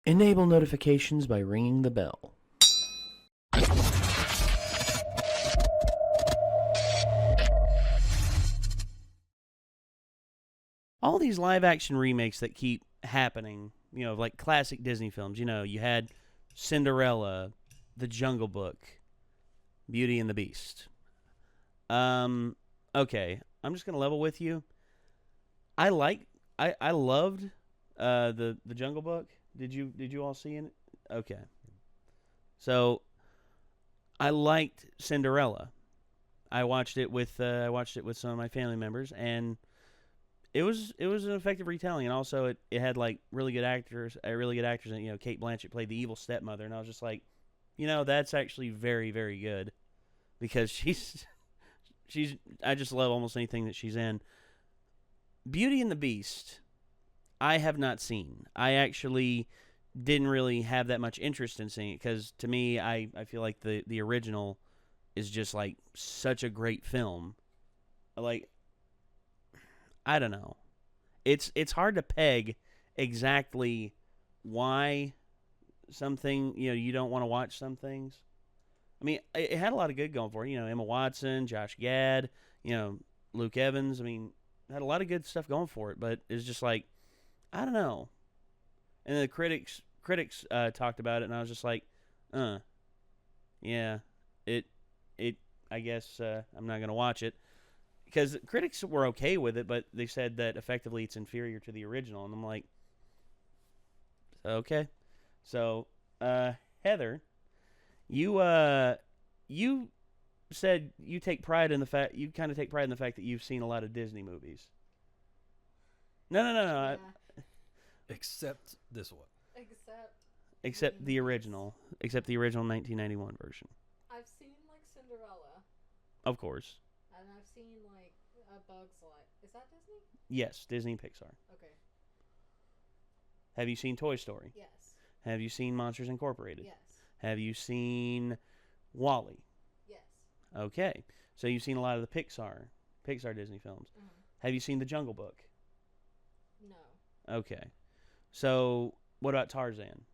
Enable notifications by ringing the bell. All these live-action remakes that keep happening, like classic Disney films. You had Cinderella, The Jungle Book, Beauty and the Beast. Okay, I'm just gonna level with you. I loved the Jungle Book. Did you all see it? Okay. So I liked Cinderella. I watched it with some of my family members, and it was an effective retelling, and also it had like really good actors, and Cate Blanchett played the evil stepmother, and I was just like, that's actually very, very good, because she's I just love almost anything that she's in. Beauty and the Beast, I have not seen. I actually didn't really have that much interest in seeing it, because to me, I feel like the original is just like such a great film. Like, I don't know. It's hard to peg exactly why something, you don't want to watch some things. I mean, it had a lot of good going for it. Emma Watson, Josh Gad, Luke Evans. I mean, it had a lot of good stuff going for it, but it's just like, I don't know. And the critics talked about it, and I was just like, yeah, I guess I'm not going to watch it. Because critics were okay with it, but they said that effectively it's inferior to the original. And I'm like, okay. So, Heather, you said you take pride in the fact that you've seen a lot of Disney movies. No. Yeah. Except this one. Except the original 1991 version. I've seen like Cinderella, Of course. and I've seen like A Bug's Life. Is that Disney? Yes, Disney and Pixar. Okay. Have you seen Toy Story? Yes. Have you seen Monsters Incorporated? Yes. Have you seen WALL-E? Yes. Okay. So you've seen a lot of the Pixar Disney films. Mhm. Have you seen The Jungle Book? No. Okay. So what about Tarzan?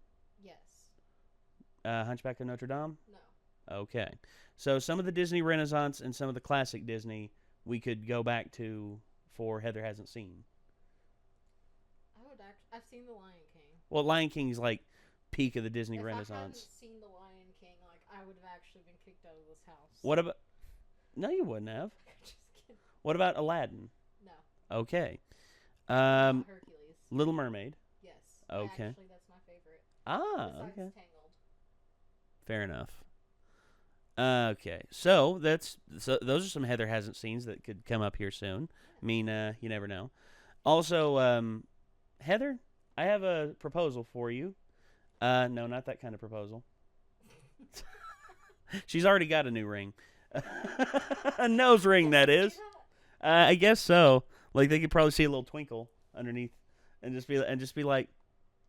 Yes. Hunchback of Notre Dame? No. Okay. So some of the Disney Renaissance and some of the classic Disney we could go back to for Heather hasn't seen. I've seen The Lion King. Well, Lion King's like peak of the Disney If Renaissance. I hadn't seen The Lion King, like I would have actually been kicked out of this house. What about... No, you wouldn't have. Just kidding. What about Aladdin? No. Okay. Hercules. Little Mermaid. Yes. Okay. Actually, that's my favorite. Ah, Besides okay. Tangled. Fair enough. Okay, so those are some Heather hasn't seens that could come up here soon. I mean, you never know. Also, Heather, I have a proposal for you. No, not that kind of proposal. She's already got a new ring. A nose ring, that is. I guess so. Like, they could probably see a little twinkle underneath, and just be like,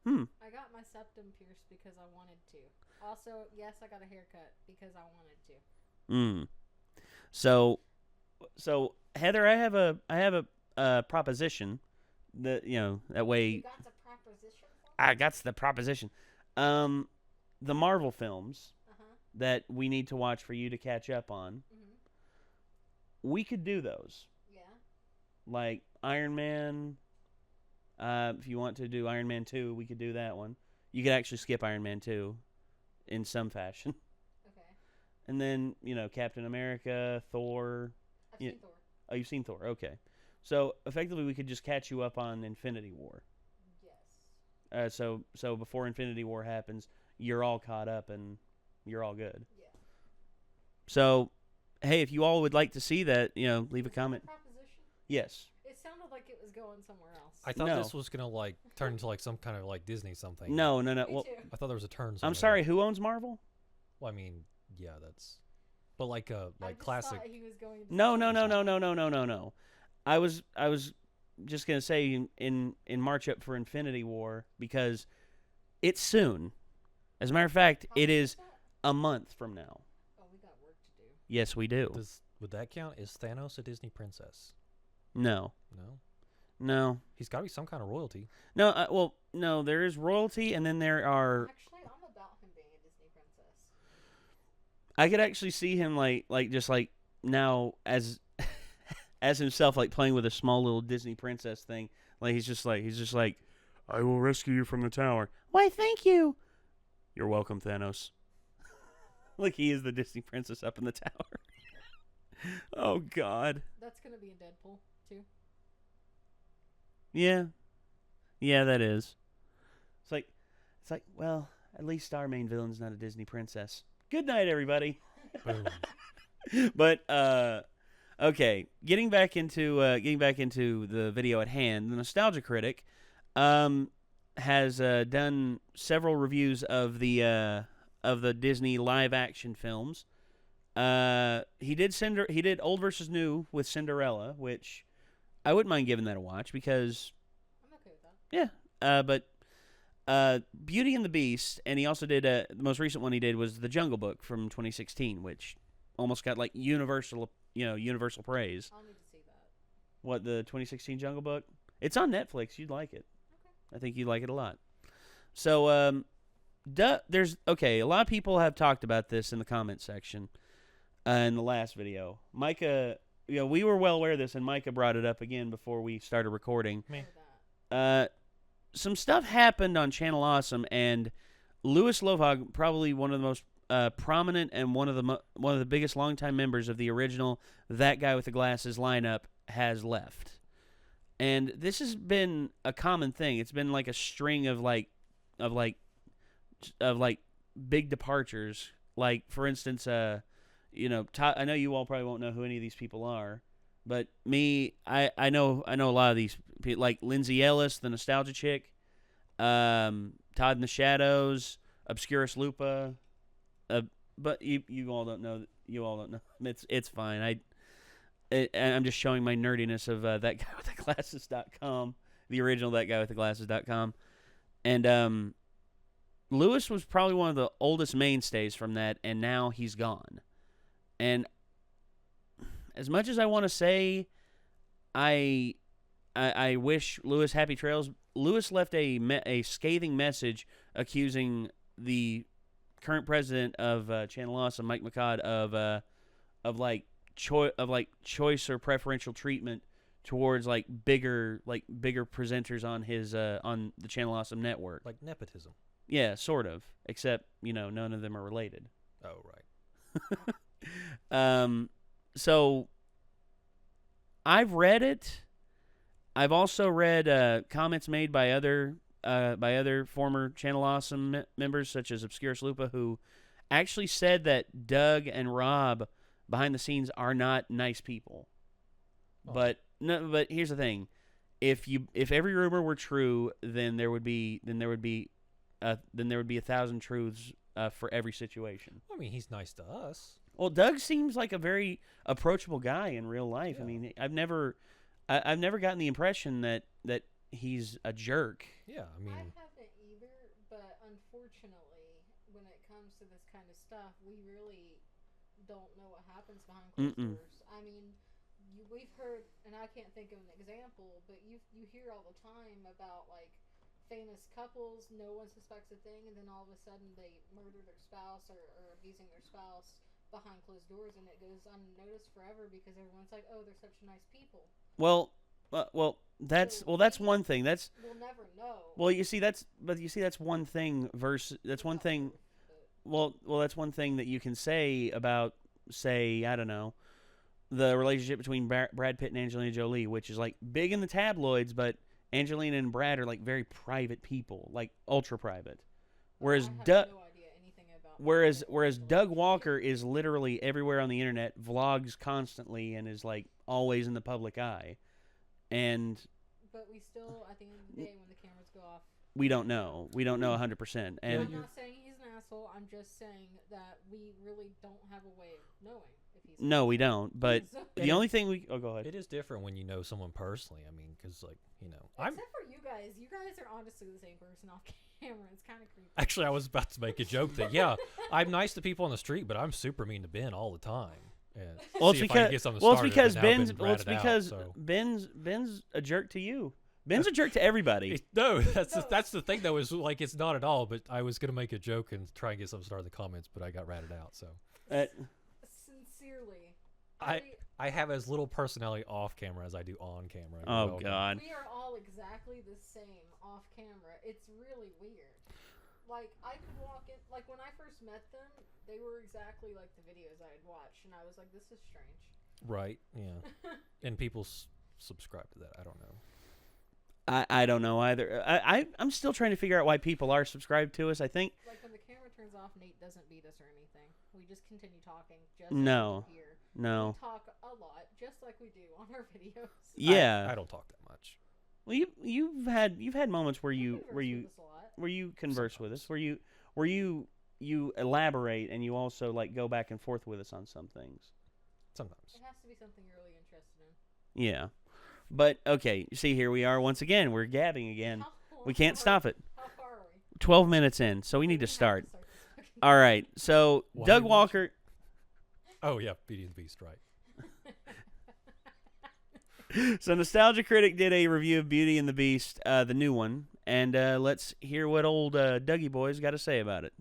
I got my septum pierced because I wanted to. Also, yes, I got a haircut because I wanted to. So Heather, I have a proposition that that way. You got the proposition for me? I got the proposition. The Marvel films Uh-huh. that we need to watch for you to catch up on. Mm-hmm. We could do those. Yeah. Like Iron Man. If you want to do Iron Man 2, we could do that one. You could actually skip Iron Man 2 in some fashion. Okay. And then, Captain America, Thor. I've seen Thor. Oh, you've seen Thor. Okay. So, effectively, we could just catch you up on Infinity War. Yes. So before Infinity War happens, you're all caught up and you're all good. Yeah. So, hey, if you all would like to see that, leave a Is comment. that a proposition? Yes. It sounded like it was going somewhere else. I thought No. this was gonna like turn into like some kind of like Disney something. No. Me Well, too. I thought there was a turn. I'm somewhere. sorry. Who owns Marvel? Well, I mean, yeah, that's. But like I just classic. thought he was going to No. I was just gonna say in March up for Infinity War because it's soon. As a matter of fact, How it much is that? a month from now. Oh, we got work to do. Yes, we do. Would that count? Is Thanos a Disney princess? No. No. He's got to be some kind of royalty. No, well, no, there is royalty, and then there are... Actually, I'm about him being a Disney princess. I could actually see him, just now as as himself, like, playing with a small little Disney princess thing. Like, he's just like, I will rescue you from the tower. Why, thank you. You're welcome, Thanos. Like, he is the Disney princess up in the tower. Oh, God. That's going to be in Deadpool, too. Yeah. Yeah, that is. It's like, well, at least our main villain's not a Disney princess. Good night, everybody. Boom. But okay, getting back into the video at hand, the Nostalgia Critic has done several reviews of the Disney live action films. He did Old versus New with Cinderella, which I wouldn't mind giving that a watch because I'm okay with that. yeah. But Beauty and the Beast, and he also did the most recent one he did was The Jungle Book from 2016, which almost got like universal praise. I'll need to see that. What, the 2016 Jungle Book? It's on Netflix. You'd like it. Okay. I think you'd like it a lot. So a lot of people have talked about this in the comment section in the last video. Micah, we were well aware of this, and Micah brought it up again before we started recording. Me. Some stuff happened on Channel Awesome, and Louis Lovhaug, probably one of the most prominent and one of the biggest longtime members of the original That Guy with the Glasses lineup, has left. And this has been a common thing. It's been like a string of big departures. Like, for instance, I know you all probably won't know who any of these people are, but I know a lot of these people, like Lindsay Ellis, the Nostalgia Chick, Todd in the Shadows, Obscurus Lupa, but you all don't know. You all don't know. It's fine. I'm just showing my nerdiness of thatguywiththeglasses.com, the original thatguywiththeglasses.com, and Lewis was probably one of the oldest mainstays from that, and now he's gone. And as much as I want to say, I wish Lewis happy trails. Lewis left a scathing message accusing the current president of Channel Awesome, Mike McCod, of choice or preferential treatment towards bigger presenters on his on the Channel Awesome network. Like nepotism. Yeah, sort of. Except, none of them are related. Oh, right. So I've read it. I've also read comments made by other former Channel Awesome members, such as Obscurus Lupa, who actually said that Doug and Rob behind the scenes are not nice people. Oh. But here's the thing: if every rumor were true, then there would be 1,000 truths for every situation. I mean, he's nice to us. Well, Doug seems like a very approachable guy in real life. Yeah. I mean, I've never gotten the impression that he's a jerk. Yeah, I mean, I haven't either, but unfortunately, when it comes to this kind of stuff, we really don't know what happens behind closed doors. I mean, we've heard, and I can't think of an example, but you hear all the time about famous couples, no one suspects a thing, and then all of a sudden they murder their spouse or abusing their spouse behind closed doors, and it goes unnoticed forever because everyone's like, "Oh, they're such nice people." Well, that's one thing. That's we'll never know. well, you see that's one thing versus that's one thing. Well, that's one thing that you can say about, say, I don't know, the relationship between Brad Pitt and Angelina Jolie, which is big in the tabloids, but Angelina and Brad are very private people, ultra private. Whereas no idea anything about whereas Doug Walker is literally everywhere on the internet, vlogs constantly, and is always in the public eye. And but we still, at the end of the day, when the cameras go off, we don't know. We don't know 100%. And I'm not saying he's an asshole. I'm just saying that we really don't have a way of knowing if he's an no, we don't. But So- the only thing go ahead. it is different when you know someone personally. I mean, because Except for you guys. You guys are honestly the same person off camera. It's kind of creepy. Actually, I was about to make a joke that, yeah, I'm nice to people on the street, but I'm super mean to Ben all the time. And Well, it's see if I can because get something well, it's started, because but now Ben's Ben's well, it's ratted out, because so. Ben's a jerk to you. Ben's a jerk to everybody. No, that's the thing though. Is like it's not at all. But I was gonna make a joke and try and get something started in the comments, but I got ratted out. So Sincerely, I have as little personality off camera as I do on camera. You're Oh welcome. God. we are all exactly the same off camera. It's really weird. Like, I could walk in, like, when I first met them, they were exactly like the videos I had watched, and I was like, this is strange. Right. Yeah. And people subscribe to that. I don't know. I don't know either. I'm still trying to figure out why people are subscribed to us. I think Like, when the camera turns off, Nate doesn't beat us or anything. We just continue talking, just No. like you hear. no. We talk a lot, just like we do on our videos. Yeah. I don't talk that much. Well, you've had moments where you converse with us a lot. where you converse with us, where you elaborate and you also like go back and forth with us on some things. Sometimes. It has to be something you're really interested in. Yeah. But okay, see, here we are once again. We're gabbing again. We can't stop it. How far are we? 12 minutes in, so we need to have start. this fucking- All right. So Why Doug not? Walker. Oh yeah, Beauty and the Beast. Right. So Nostalgia Critic did a review of Beauty and the Beast, the new one, and let's hear what old Dougie Boy's got to say about it.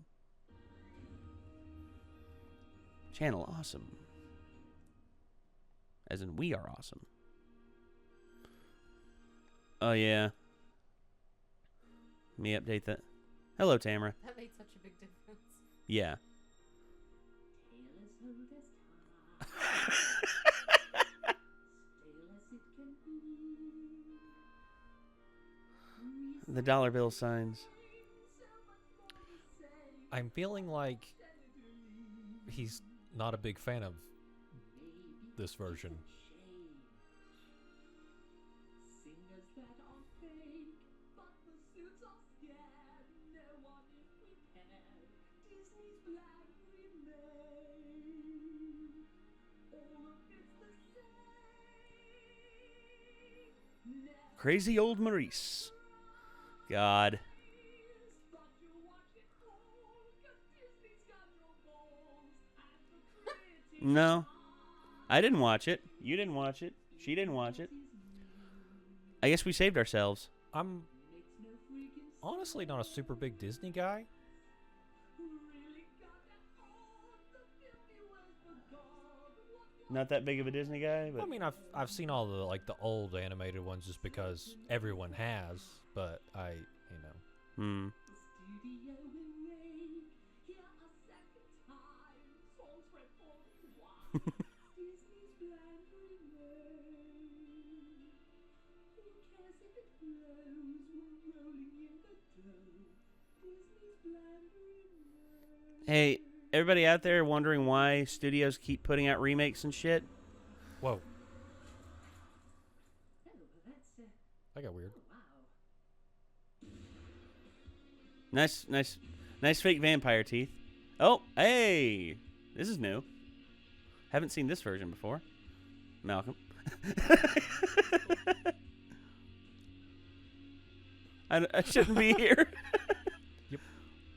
Channel awesome. As in, we are awesome. Oh, yeah. Let me update that. Hello, Tamara. That made such a big difference. Yeah. The dollar bill signs. I'm feeling like he's not a big fan of this version. Crazy old Maurice. God. No. I didn't watch it. You didn't watch it. She didn't watch it. I guess we saved ourselves. I'm honestly not a super big Disney guy. Not that big of a Disney guy, but I mean, I've seen all the like the old animated ones just because everyone has, but hmm. Hey, everybody out there wondering why studios keep putting out remakes and shit? Whoa. That got weird. Nice fake vampire teeth. Oh, hey, this is new. Haven't seen this version before. Malcolm. I shouldn't be here. Yep.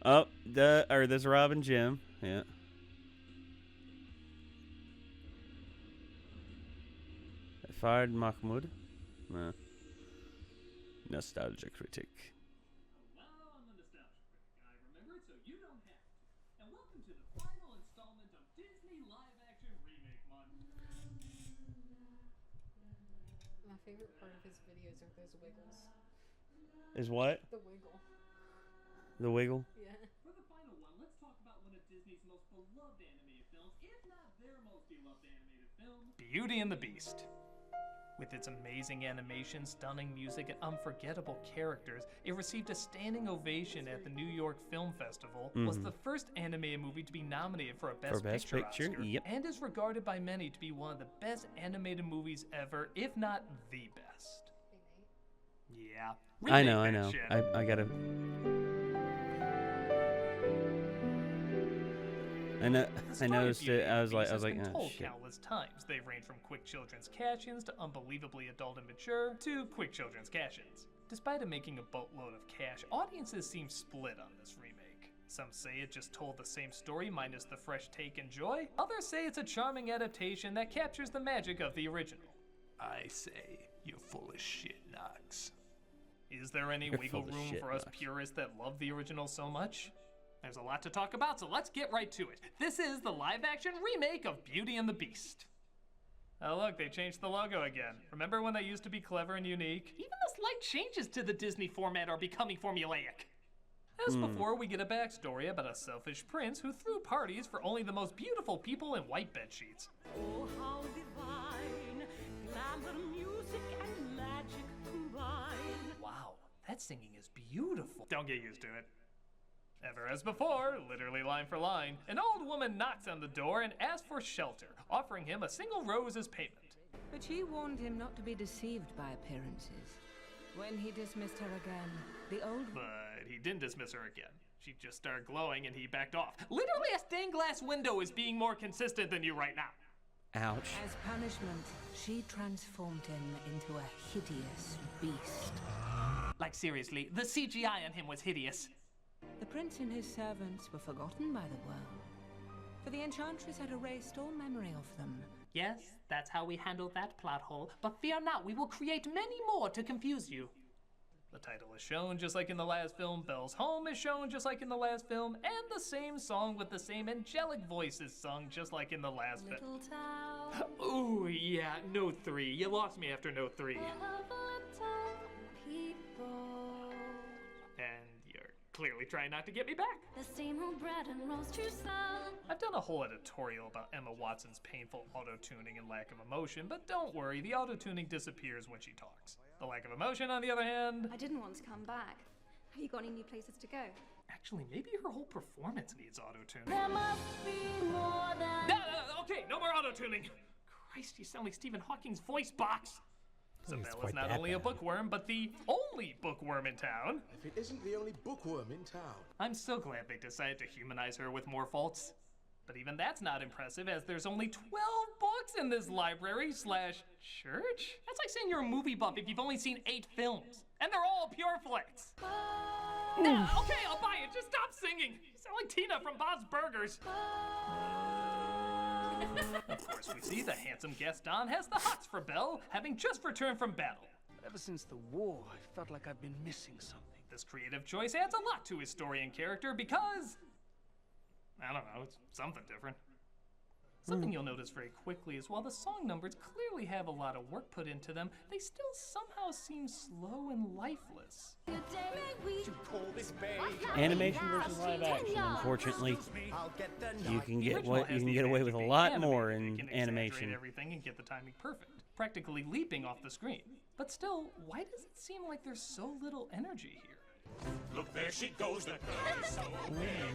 Oh, there's Rob and Jim. Yeah. Fired Mahmoud. No. Nostalgia Critic. Well, I'm the Nostalgia Critic guy, remember it, so you don't have to. And welcome to the final installment of Disney live-action remake month. My favorite part of his videos are those wiggles. Is what? The wiggle. The Wiggle? Yeah. For the final one, let's talk about one of Disney's most beloved animated films, if not their most beloved animated film, Beauty and the Beast. With its amazing animation, stunning music, and unforgettable characters, it received a standing ovation at the New York Film Festival, was the first animated movie to be nominated for a Best Picture Oscar, yep. and is regarded by many to be one of the best animated movies ever, if not the best. Yeah. I know. remake that shit. I gotta. I noticed it. I was like, has been oh told shit. countless times. They range from quick children's cash-ins to unbelievably adult and mature to quick children's cash-ins. Despite it making a boatload of cash, audiences seem split on this remake. Some say it just told the same story minus the fresh take and joy. Others say it's a charming adaptation that captures the magic of the original. I say you're full of shit, Knox. Is there any You're wiggle full of room shit, for us Knox. purists that love the original so much? There's a lot to talk about, so let's get right to it. This is the live-action remake of Beauty and the Beast. Oh look, they changed the logo again. Remember when they used to be clever and unique? Even the slight changes to the Disney format are becoming formulaic. As before, we get a backstory about a selfish prince who threw parties for only the most beautiful people in white bedsheets. Oh, how divine, glamour, music, and magic combine. Wow, that singing is beautiful. Don't get used to it. Ever as before, literally line for line, an old woman knocks on the door and asks for shelter, offering him a single rose as payment. But she warned him not to be deceived by appearances. When he dismissed her again, the old... But he didn't dismiss her again. She just started glowing and he backed off. Literally a stained glass window is being more consistent than you right now. Ouch. As punishment, she transformed him into a hideous beast. Like seriously, the CGI on him was hideous. The prince and his servants were forgotten by the world, for the enchantress had erased all memory of them. Yes, that's how we handle that plot hole, but fear not, we will create many more to confuse you. The title is shown just like in the last film, Belle's home is shown just like in the last film, and the same song with the same angelic voice is sung just like in the last film. Little town Ooh, yeah, note 3. You lost me after note 3. full of little people. And you're clearly trying not to get me back. The same old bread and roast to sell. I've done a whole editorial about Emma Watson's painful auto-tuning and lack of emotion, but don't worry, the auto-tuning disappears when she talks. The lack of emotion, on the other hand... I didn't want to come back. Have you got any new places to go? Actually, maybe her whole performance needs auto-tuning. There must be more than. No, okay, no more auto-tuning! Christ, you sound like Stephen Hawking's voice box! So It's Belle is quite not that only a bad. bookworm, but the only bookworm in town. If it isn't the only bookworm in town. I'm so glad they decided to humanize her with more faults. But even that's not impressive, as there's only 12 books in this library/church? That's like saying you're a movie buff if you've only seen 8 films. And they're all pure flicks. Nah, okay, I'll buy it. Just stop singing. You sound like Tina from Bob's Burgers. Of course, we see the handsome Gaston has the hots for Belle, having just returned from battle. Ever since the war, I felt like I've been missing something. This creative choice adds a lot to his story and character because... I don't know, it's something different. Something you'll notice very quickly is while the song numbers clearly have a lot of work put into them, they still somehow seem slow and lifeless. Animation versus live action. Unfortunately, you can The get original what you has can the get away advantage with a of lot being more animated. It in can exaggerate animation. everything and get the timing perfect, practically leaping off the screen. But still, why does it seem like there's so little energy here? Look, there she goes, the girl is so peculiar.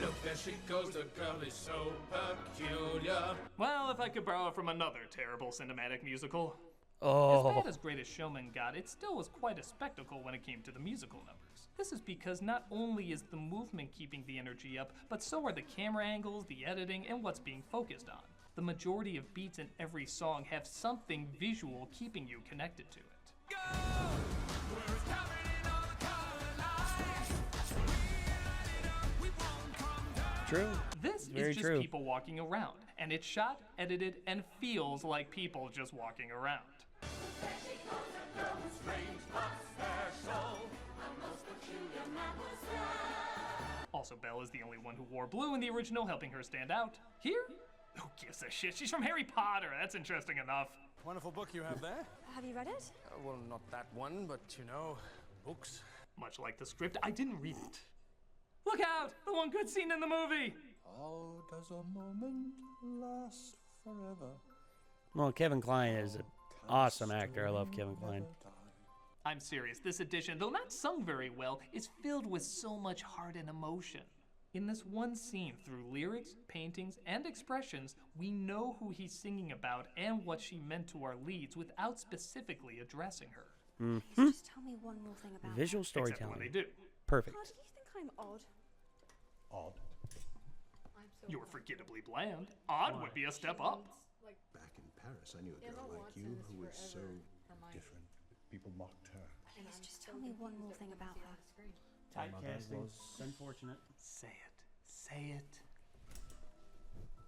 Look, there she goes, the girl is so peculiar. Well, if I could borrow from another terrible cinematic musical. Oh, As bad as Greatest Showman got, it still was quite a spectacle when it came to the musical numbers. This is because not only is the movement keeping the energy up, but so are the camera angles, the editing, and what's being focused on. The majority of beats in every song have something visual keeping you connected to it. true. This Very is just true. people walking around, and it's shot, edited, and feels like people just walking around. Also, Belle is the only one who wore blue in the original, helping her stand out. Here? Who gives a shit? She's from Harry Potter. That's interesting enough. Wonderful book you have there. Have you read it? Well, not that one, but you know, books. Much like the script, I didn't read it. Look out! The one good scene in the movie! How does a moment last forever? Well, Kevin Kline is an awesome actor. I love Kevin Kline. I'm serious, this edition, though not sung very well, is filled with so much heart and emotion. In this one scene, through lyrics, paintings, and expressions, we know who he's singing about and what she meant to our leads without specifically addressing her. Just tell me one more thing about Visual Except when storytelling. they do. Perfect. How do you think I'm odd? Odd. I'm so You're forgettably bland. Odd would be a step up. like Back in Paris, I knew a Emma girl like Watson you is who was so forever Hermione. different. People mocked her. And Please I'm just so tell me one confused more at thing what about we see her. on the screen. Typecasting. It's unfortunate. Say it. Say it.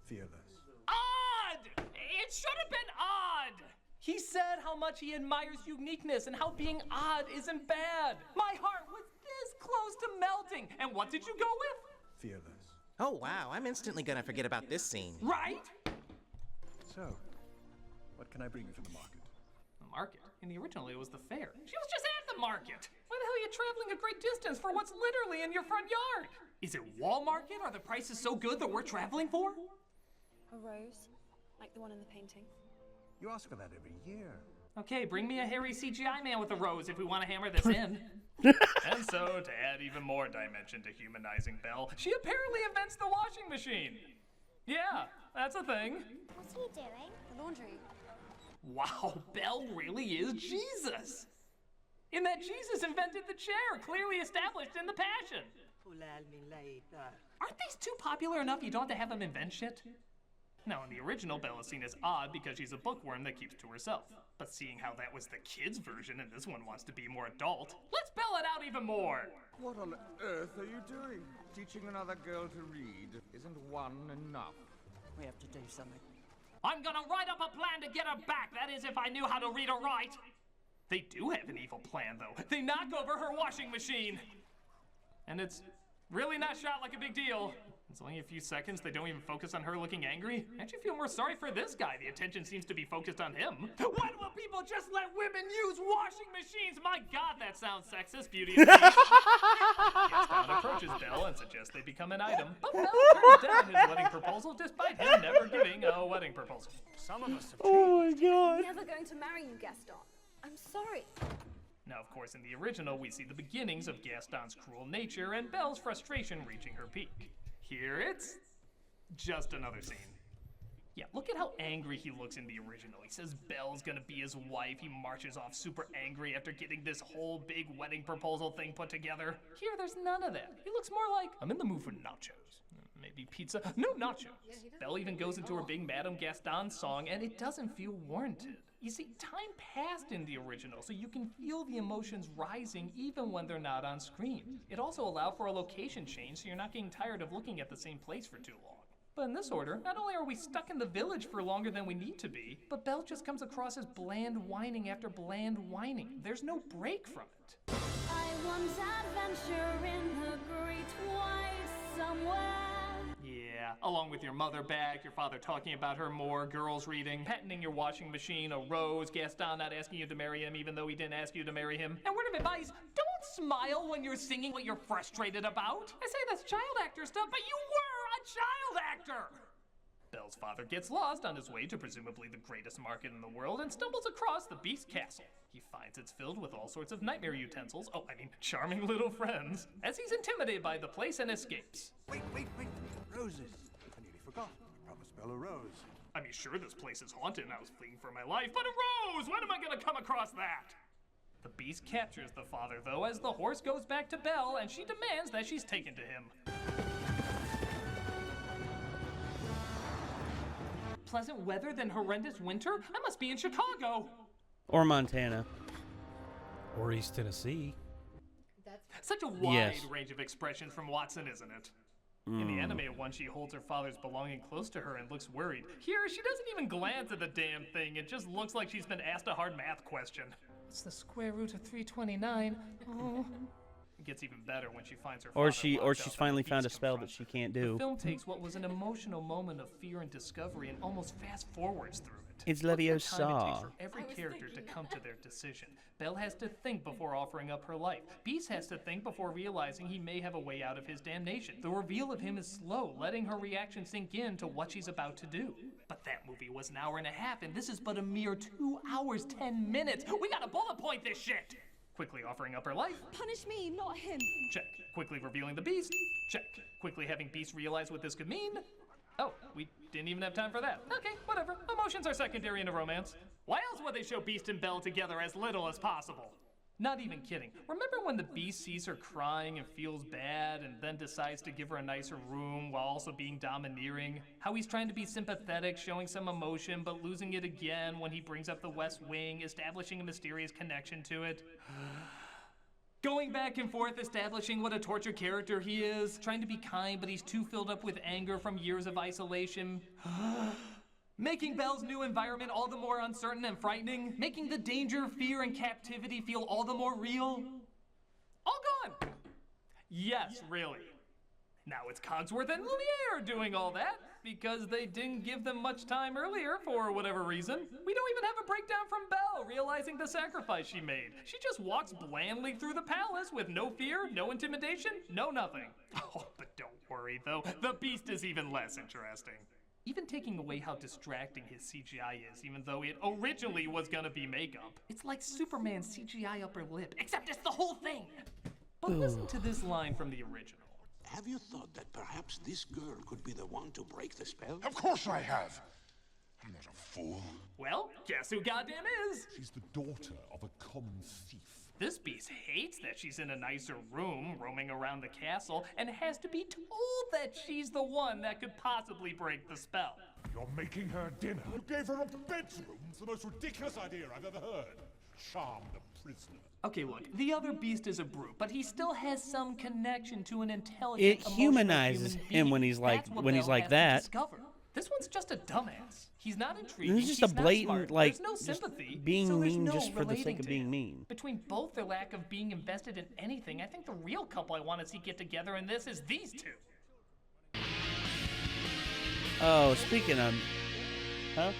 Fearless. Odd! It should have been odd! He said how much he admires uniqueness and how being odd isn't bad. My heart was this close to melting. And what did you go with? Fearless. Oh, wow. I'm instantly gonna forget about this scene. Right? So, what can I bring you from the market? The market? In the original, it was the fair. She was just at the market. Why the hell are you traveling a great distance for what's literally in your front yard? Is it Walmart? Are the prices so good that we're traveling for? A rose, like the one in the painting. You ask for that every year. Okay, bring me a hairy CGI man with a rose if we want to hammer this in. And so, to add even more dimension to humanizing Belle, she apparently invents the washing machine. Yeah, that's a thing. What's he doing? The laundry. Wow, Belle really is Jesus. In that Jesus invented the chair, clearly established in the Passion. Aren't these two popular enough you don't have to have them invent shit? Now, in the original, Belle is seen as odd because she's a bookworm that keeps to herself. But seeing how that was the kids' version and this one wants to be more adult, let's bell it out even more! What on earth are you doing? Teaching another girl to read isn't one enough. We have to do something. I'm gonna write up a plan to get her back, that is if I knew how to read or write! They do have an evil plan, though. They knock over her washing machine! And it's really not shot like a big deal. It's only a few seconds, they don't even focus on her looking angry. I actually feel more sorry for this guy. The attention seems to be focused on him. Why will people just let women use washing machines? My God, that sounds sexist, Beauty and the Beast. Gaston approaches Belle and suggests they become an item, but Belle turns down his wedding proposal despite him never giving a wedding proposal. Some of us have Oh my God. I'm never going to marry you, Gaston. I'm sorry. Now, of course, in the original, we see the beginnings of Gaston's cruel nature and Belle's frustration reaching her peak. Here it's just another scene. Yeah, look at how angry he looks in the original. He says Belle's gonna be his wife. He marches off super angry after getting this whole big wedding proposal thing put together. Here, there's none of that. He looks more like, I'm in the mood for nachos. Maybe pizza. No nachos. Belle even goes into her big Madame Gaston song, and it doesn't feel warranted. You see, time passed in the original, so you can feel the emotions rising even when they're not on screen. It also allowed for a location change, so you're not getting tired of looking at the same place for too long. But in this order, not only are we stuck in the village for longer than we need to be, but Belle just comes across as bland whining after bland whining. There's no break from it. I want adventure in the great white somewhere. Yeah, along with your mother back, your father talking about her more, girls reading, patenting your washing machine, a rose, Gaston not asking you to marry him even though he didn't ask you to marry him. And word of advice, don't smile when you're singing what you're frustrated about. I say that's child actor stuff, but you were a child actor! Belle's father gets lost on his way to presumably the greatest market in the world and stumbles across the Beast Castle. He finds it's filled with all sorts of nightmare utensils, charming little friends, as he's intimidated by the place and escapes. Wait. Roses. I nearly forgot. I promised Belle a rose. I mean, sure, this place is haunted and I was fleeing for my life, but a rose! When am I gonna come across that? The Beast captures the father, though, as the horse goes back to Belle and she demands that she's taken to him. Pleasant weather, then horrendous winter? I must be in Chicago! Or Montana. Or East Tennessee. That's such a wide range of expressions from Watson, isn't it? In the animated one, she holds her father's belonging close to her and looks worried. Here, she doesn't even glance at the damn thing. It just looks like she's been asked a hard math question. What's the square root of 329? Oh. It gets even better when she finds her father. Or she's finally found a spell that she can't do. The film takes what was an emotional moment of fear and discovery and almost fast forwards through it. It's Look at the time it Leviosa. takes for every character to come to their decision. Belle has to think before offering up her life. Beast has to think before realizing he may have a way out of his damnation. The reveal of him is slow, letting her reaction sink in to what she's about to do. But that movie was an hour and a half, and this is but a mere 2 hours, 10 minutes. We gotta bullet point this shit! Quickly offering up her life. Punish me, not him. Check. Quickly revealing the beast. Check. Quickly having Beast realize what this could mean. Oh, we didn't even have time for that. Okay, whatever. Emotions are secondary in a romance. Why else would they show Beast and Belle together as little as possible? Not even kidding. Remember when the Beast sees her crying and feels bad and then decides to give her a nicer room while also being domineering? How he's trying to be sympathetic, showing some emotion, but losing it again when he brings up the West Wing, establishing a mysterious connection to it? Going back and forth establishing what a tortured character he is, trying to be kind but he's too filled up with anger from years of isolation. Making Belle's new environment all the more uncertain and frightening, making the danger, fear, and captivity feel all the more real. All gone! Yes, really. Now it's Cogsworth and Lumiere doing all that, because they didn't give them much time earlier for whatever reason. We don't even have a breakdown from Belle, realizing the sacrifice she made. She just walks blandly through the palace with no fear, no intimidation, no nothing. Oh, but don't worry though, the Beast is even less interesting. Even taking away how distracting his CGI is, even though it originally was gonna be makeup. It's like Superman's CGI upper lip, except it's the whole thing! But listen to this line from the original. Have you thought that perhaps this girl could be the one to break the spell? Of course I have. I'm not a fool. Well, guess who goddamn is? She's the daughter of a common thief. This beast hates that she's in a nicer room, roaming around the castle, and has to be told that she's the one that could possibly break the spell. You're making her dinner. You gave her a bedroom. It's the most ridiculous idea I've ever heard. Charm the prisoner. Okay, look, the other beast is a brute, but he still has some connection to an intelligent, It humanizes him when he's like that. This one's just a dumbass. He's not intriguing. He's just a blatant, smart. like, There's no sympathy, being so mean no just for the sake of being him. mean. Between both their lack of being invested in anything, I think the real couple I want to see get together in this is these two. Oh, speaking of, huh?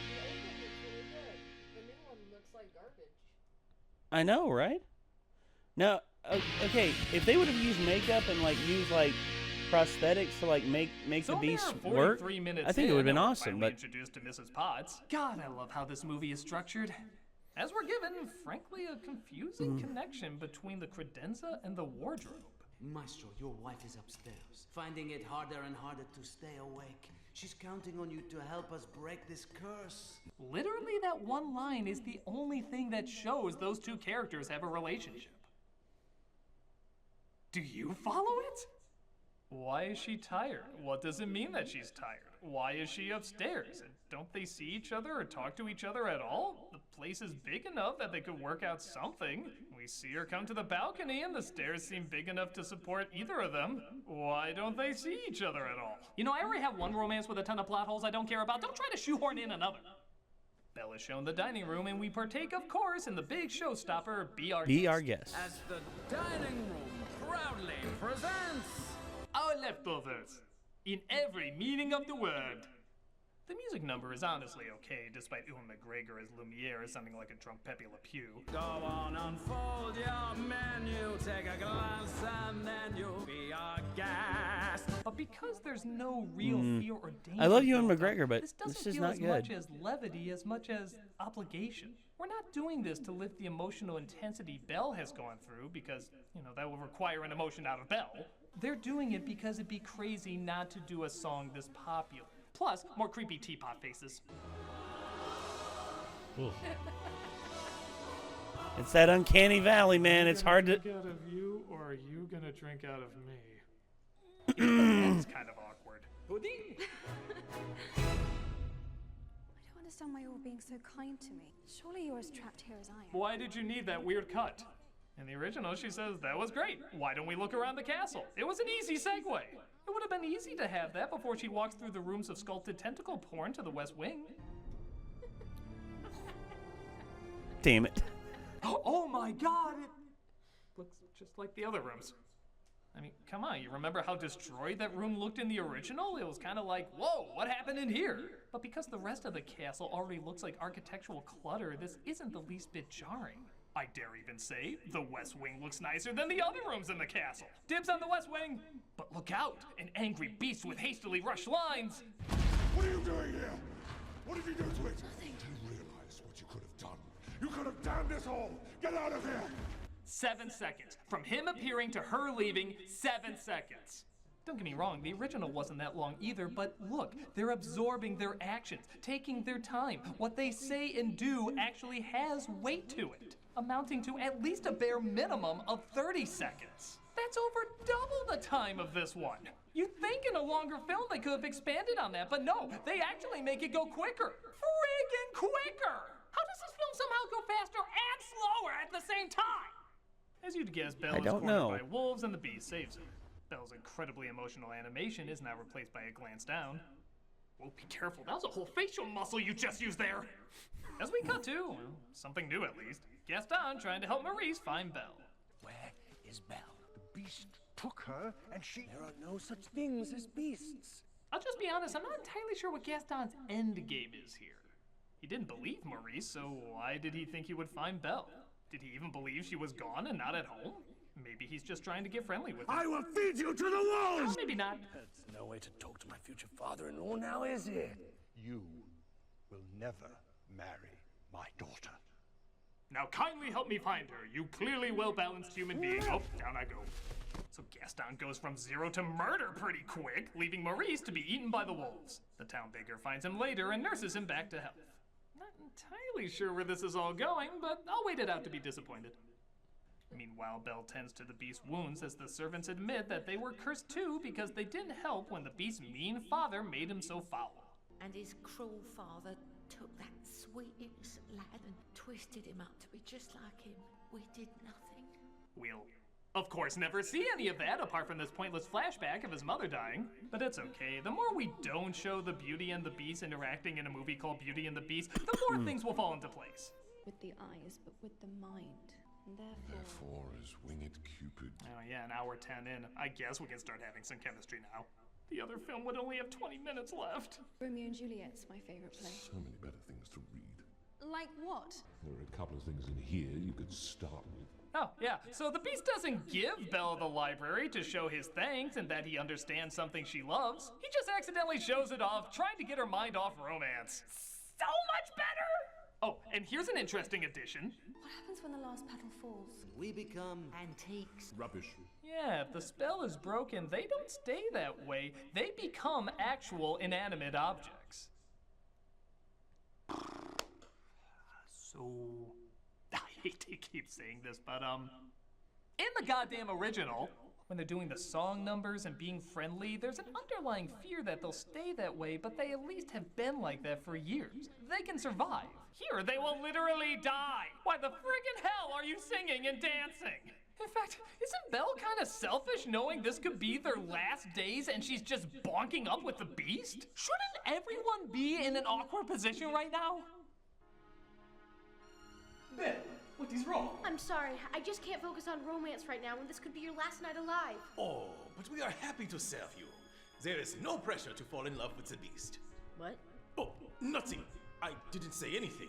The new one looks like garbage. I know, right? Now, okay, if they would have used makeup and like used like prosthetics to like make the beast work, I think it would have been awesome. But introduced to Mrs. Potts. God, I love how this movie is structured. As we're given, frankly, a confusing connection between the credenza and the wardrobe. Maestro, your wife is upstairs, finding it harder and harder to stay awake. She's counting on you to help us break this curse. Literally, that one line is the only thing that shows those two characters have a relationship. Do you follow it? Why is she tired? What does it mean that she's tired? Why is she upstairs? Don't they see each other or talk to each other at all? The place is big enough that they could work out something. We see her come to the balcony and the stairs seem big enough to support either of them. Why don't they see each other at all? You know, I already have one romance with a ton of plot holes I don't care about. Don't try to shoehorn in another. Belle is shown the dining room and we partake, of course, in the big showstopper, Be Our Guest. As the dining room proudly presents Our Leftovers, in every meaning of the word. The music number is honestly okay, despite Ewan McGregor as Lumiere sounding like a drunk Pepe Le Pew. Go on, unfold your menu, take a glance and then you'll be our guest. But because there's no real fear or danger, I love Ewan McGregor, but this is feel not as good. much as levity as much as obligation. We're not doing this to lift the emotional intensity Belle has gone through because, you know, that will require an emotion out of Belle. They're doing it because it'd be crazy not to do a song this popular. Plus, more creepy teapot faces. It's that uncanny valley, man. It's hard to. Drink out of you, or are you gonna drink out of me? That's kind of awkward. I don't understand why you're being so kind to me. Surely you're as trapped here as I am. Why did you need that weird cut? In the original, she says, that was great. Why don't we look around the castle? It was an easy segue. It would have been easy to have that before she walks through the rooms of sculpted tentacle porn to the West Wing. Damn it. Oh my god! It looks just like the other rooms. I mean, come on, you remember how destroyed that room looked in the original? It was kind of like, whoa, what happened in here? But because the rest of the castle already looks like architectural clutter, this isn't the least bit jarring. I dare even say, the West Wing looks nicer than the other rooms in the castle. Dibs on the West Wing! But look out, an angry beast with hastily rushed lines! What are you doing here? What did you do to it? Nothing. Do you realize what you could have done? You could have damned us all! Get out of here! 7 seconds. From him appearing to her leaving, 7 seconds. Don't get me wrong, the original wasn't that long either, but look, they're absorbing their actions, taking their time. What they say and do actually has weight to it, amounting to at least a bare minimum of 30 seconds. That's over double the time of this one. You'd think in a longer film they could have expanded on that, but no, they actually make it go quicker. Friggin' quicker! How does this film somehow go faster and slower at the same time? As you'd guess, Belle I is don't cornered know. by wolves and the beast saves her. Belle's incredibly emotional animation is now replaced by a glance down. Whoa, be careful, that was a whole facial muscle you just used there! As we cut to, well, something new at least, Gaston trying to help Maurice find Belle. Where is Belle? The beast took her, and she... There are no such things as beasts. I'll just be honest, I'm not entirely sure what Gaston's end game is here. He didn't believe Maurice, so why did he think he would find Belle? Did he even believe she was gone and not at home? Maybe he's just trying to get friendly with her. I will feed you to the wolves! Maybe not. That's no way to talk to my future father-in-law now, is it? You will never marry my daughter. Now kindly help me find her, you clearly well-balanced human being. Oh, down I go. So Gaston goes from 0 to murder pretty quick, leaving Maurice to be eaten by the wolves. The town beggar finds him later and nurses him back to health. Not entirely sure where this is all going, but I'll wait it out to be disappointed. Meanwhile, Belle tends to the beast's wounds as the servants admit that they were cursed too because they didn't help when the beast's mean father made him so foul. And his cruel father took that sweet innocent lad and twisted him up to be just like him. We did nothing. We'll, of course, never see any of that apart from this pointless flashback of his mother dying. But it's okay. The more we don't show the Beauty and the Beast interacting in a movie called Beauty and the Beast, the more things will fall into place. With the eyes, but with the mind. And Therefore is winged Cupid. Oh yeah, an hour 10 in. I guess we can start having some chemistry now. The other film would only have 20 minutes left. Romeo and Juliet's my favorite play. So many better things to read. Like what? There are a couple of things in here you could start with. Oh, yeah, so the Beast doesn't give Belle the library to show his thanks and that he understands something she loves. He just accidentally shows it off, trying to get her mind off romance. So much better! Oh, and here's an interesting addition. What happens when the last petal falls? We become antiques. Rubbish. Yeah, if the spell is broken, they don't stay that way. They become actual inanimate objects. So, I hate to keep saying this, but in the goddamn original, when they're doing the song numbers and being friendly, there's an underlying fear that they'll stay that way, but they at least have been like that for years. They can survive. Here, they will literally die. Why the friggin' hell are you singing and dancing? In fact, isn't Belle kind of selfish knowing this could be their last days and she's just bonking up with the Beast? Shouldn't everyone be in an awkward position right now? Belle, what is wrong? I'm sorry, I just can't focus on romance right now when this could be your last night alive. Oh, but we are happy to serve you. There is no pressure to fall in love with the Beast. What? Oh, nothing. I didn't say anything.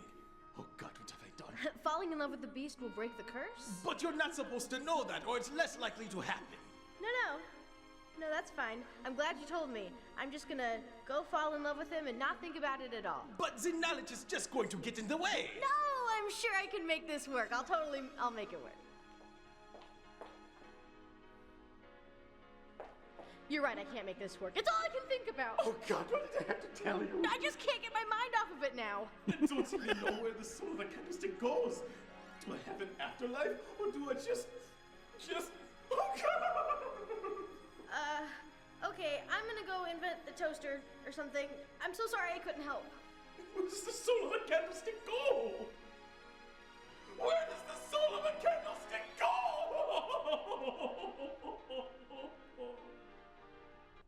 Oh God, what have I done? Falling in love with the Beast will break the curse? But you're not supposed to know that, or it's less likely to happen. No, that's fine. I'm glad you told me. I'm just gonna go fall in love with him and not think about it at all. But the knowledge is just going to get in the way. No, I'm sure I can make this work. I'll make it work. You're right, I can't make this work. It's all I can think about. Oh God, what did I have to tell you? I just can't get my mind off of it now. I don't even know where the soul of the candlestick goes. Do I have an afterlife, or do I just... Oh God! Okay, I'm gonna go invent the toaster or something. I'm so sorry I couldn't help. Where does the soul of the candlestick go? Where does the soul of the candlestick go?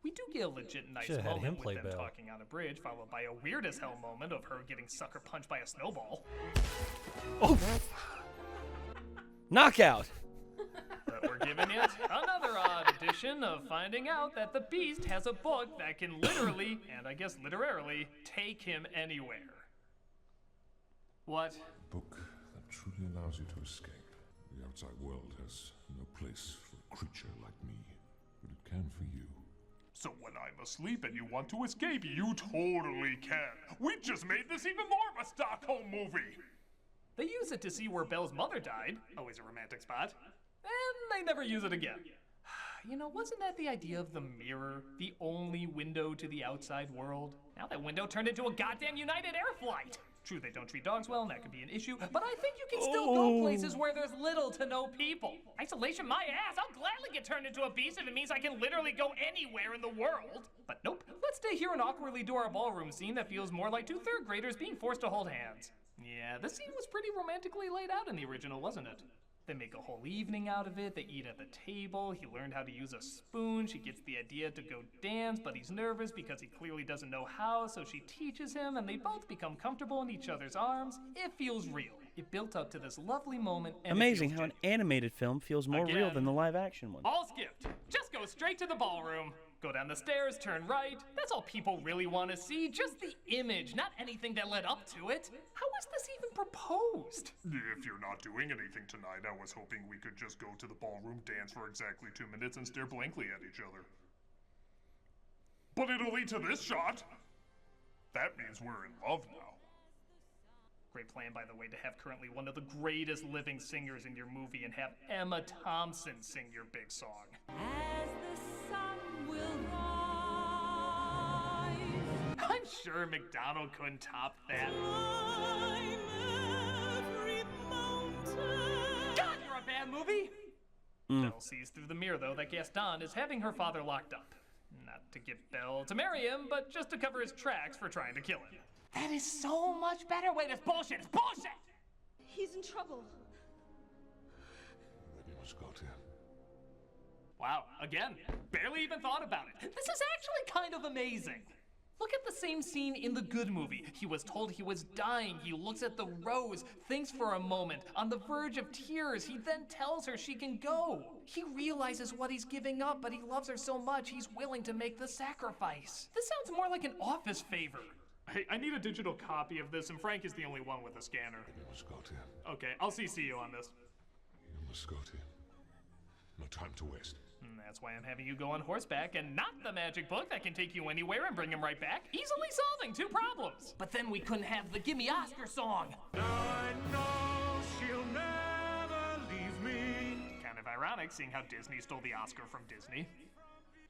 We do get a legit nice Should've had him moment play with them Belle. talking on a bridge, followed by a weird as hell moment of her getting sucker punched by a snowball. Oh! Knockout! But we're giving it another odd edition of finding out that the Beast has a book that can literally, and I guess literarily, take him anywhere. What? A book that truly allows you to escape. The outside world has no place for a creature like me, but it can for you. So when I'm asleep and you want to escape, you totally can. We just made this even more of a Stockholm movie. They use it to see where Belle's mother died, always a romantic spot, and they never use it again. You know, wasn't that the idea of the mirror, the only window to the outside world? Now that window turned into a goddamn United Air flight. True, they don't treat dogs well, and that could be an issue, but I think you can still go places where there's little to no people. Isolation my ass, I'll gladly get turned into a beast if it means I can literally go anywhere in the world. But nope, let's stay here and awkwardly do our ballroom scene that feels more like 2 third graders being forced to hold hands. Yeah, this scene was pretty romantically laid out in the original, wasn't it? They make a whole evening out of it. They eat at the table. He learned how to use a spoon. She gets the idea to go dance, but he's nervous because he clearly doesn't know how, so she teaches him, and they both become comfortable in each other's arms. It feels real. It built up to this lovely moment. And amazing how an animated film feels more real than the live-action one. All skipped. Just go straight to the ballroom. Go down the stairs, turn right. That's all people really want to see. Just the image, not anything that led up to it. How was this even proposed? If you're not doing anything tonight, I was hoping we could just go to the ballroom, dance for exactly 2 minutes, and stare blankly at each other. But it'll lead to this shot. That means we're in love now. Great plan, by the way, to have currently one of the greatest living singers in your movie and have Emma Thompson sing your big song. As the sun will rise, I'm sure McDonald couldn't top that. God, you're a bad movie! Belle sees through the mirror, though, that Gaston is having her father locked up. Not to get Belle to marry him, but just to cover his tracks for trying to kill him. That is so much better. Wait, it's bullshit. It's bullshit! He's in trouble. Maybe we must go to him. Wow, again, barely even thought about it. This is actually kind of amazing. Look at the same scene in the Good Movie. He was told he was dying. He looks at the rose, thinks for a moment, on the verge of tears. He then tells her she can go. He realizes what he's giving up, but he loves her so much he's willing to make the sacrifice. This sounds more like an office favor. Hey, I need a digital copy of this, and Frank is the only one with a scanner. We must go to him. Okay, I'll CC you on this. You must go to him. No time to waste. And that's why I'm having you go on horseback and not the magic book that can take you anywhere and bring him right back. Easily solving 2 problems. But then we couldn't have the Gimme Oscar song. I know she'll never leave me. Kind of ironic, seeing how Disney stole the Oscar from Disney.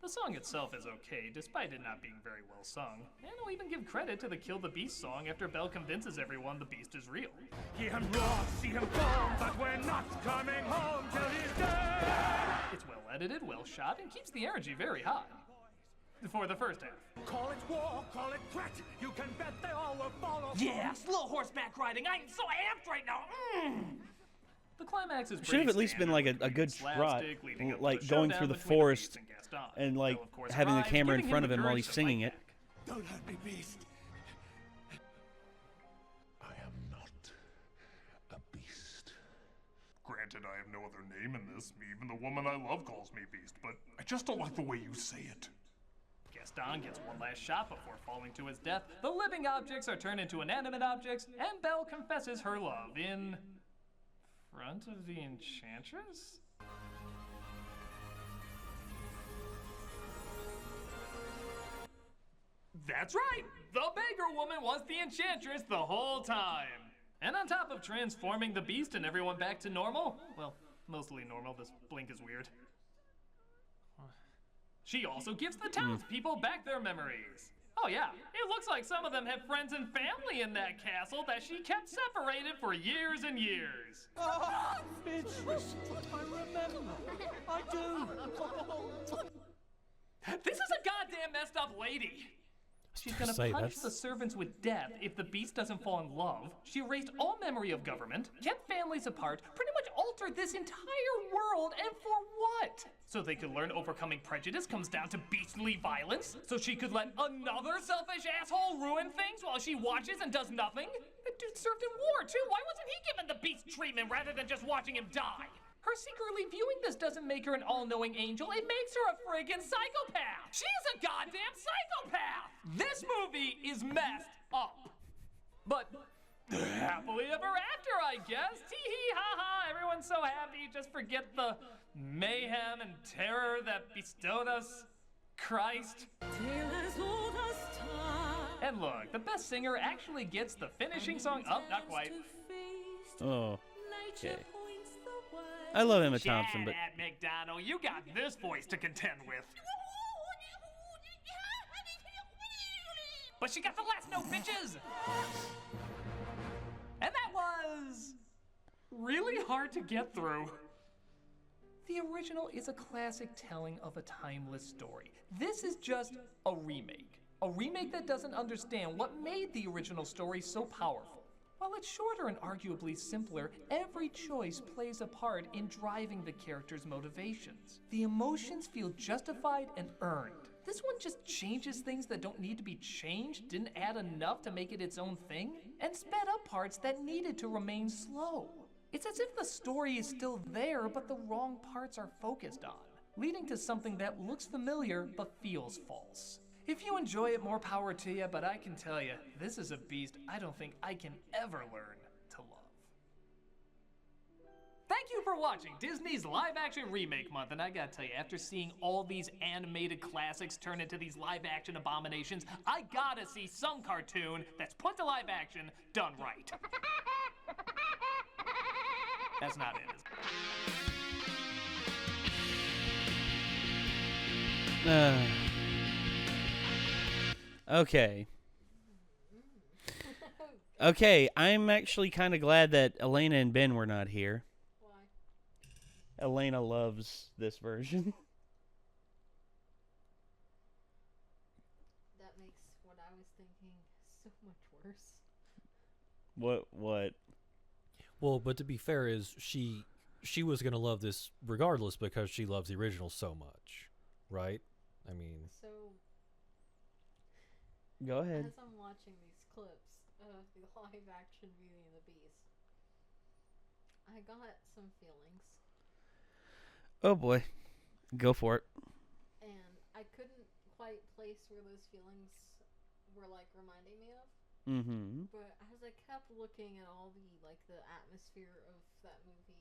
The song itself is okay, despite it not being very well sung. And I'll even give credit to the Kill the Beast song after Belle convinces everyone the Beast is real. Hear him roar, see him fall, but we're not coming home till he's dead. It's well edited, well shot, and keeps the energy very high. For the first half. Call it war, call it threat. You can bet they all will follow. Yeah, slow horseback riding. I'm so amped right now. The climax is should have at least been like a good shot, like going through the forest and like having the camera in front of him while he's singing it. Don't hurt me, Beast. I am not a beast. Granted, I have no other name in this. Even the woman I love calls me Beast, but I just don't like the way you say it. Gaston gets one last shot before falling to his death. The living objects are turned into inanimate objects, and Belle confesses her love in front of the Enchantress? That's right! The beggar woman was the Enchantress the whole time! And on top of transforming the Beast and everyone back to normal, well, mostly normal, this blink is weird. She also gives the townspeople back their memories. Oh yeah, it looks like some of them have friends and family in that castle that she kept separated for years and years. It's just what I remember. I do. This is a goddamn messed up lady. She's gonna punish the servants with death if the Beast doesn't fall in love. She erased all memory of government, kept families apart, pretty much altered this entire world, and for what? So they could learn overcoming prejudice comes down to beastly violence? So she could let another selfish asshole ruin things while she watches and does nothing? That dude served in war too, why wasn't he given the Beast treatment rather than just watching him die? Her secretly viewing this doesn't make her an all-knowing angel, it makes her a friggin' psychopath! She is a goddamn psychopath! This movie is messed up. But happily ever after, I guess. Tee-hee, ha-ha, everyone's so happy, just forget the mayhem and terror that bestowed us Christ. And look, the best singer actually gets the finishing song up, not quite. Oh, okay. I love Emma Thompson, but Chad McDonald, you got this voice to contend with. But she got the last note, bitches! And that was really hard to get through. The original is a classic telling of a timeless story. This is just a remake. A remake that doesn't understand what made the original story so powerful. While While it's shorter and arguably simpler, every choice plays a part in driving the character's motivations. The emotions feel justified and earned. This one just changes things that don't need to be changed, didn't add enough to make it its own thing, and sped up parts that needed to remain slow. It's as if the story is still there, but the wrong parts are focused on, leading to something that looks familiar but feels false. If you enjoy it, more power to you, but I can tell you, this is a beast I don't think I can ever learn to love. Thank you for watching Disney's live-action remake month, and I gotta tell you, after seeing all these animated classics turn into these live-action abominations, I gotta see some cartoon that's put to live action done right. That's not it, is it? Okay. Okay, I'm actually kind of glad that Elena and Ben were not here. Why? Elena loves this version. That makes what I was thinking so much worse. What? Well, but to be fair, is she was gonna love this regardless because she loves the original so much, right? I mean, So Go ahead. as I'm watching these clips of the live action Beauty and the Beast, I got some feelings, Oh boy. Go for it. and I couldn't quite place where those feelings were like reminding me of. Mm-hmm. But as I kept looking at all the atmosphere of that movie,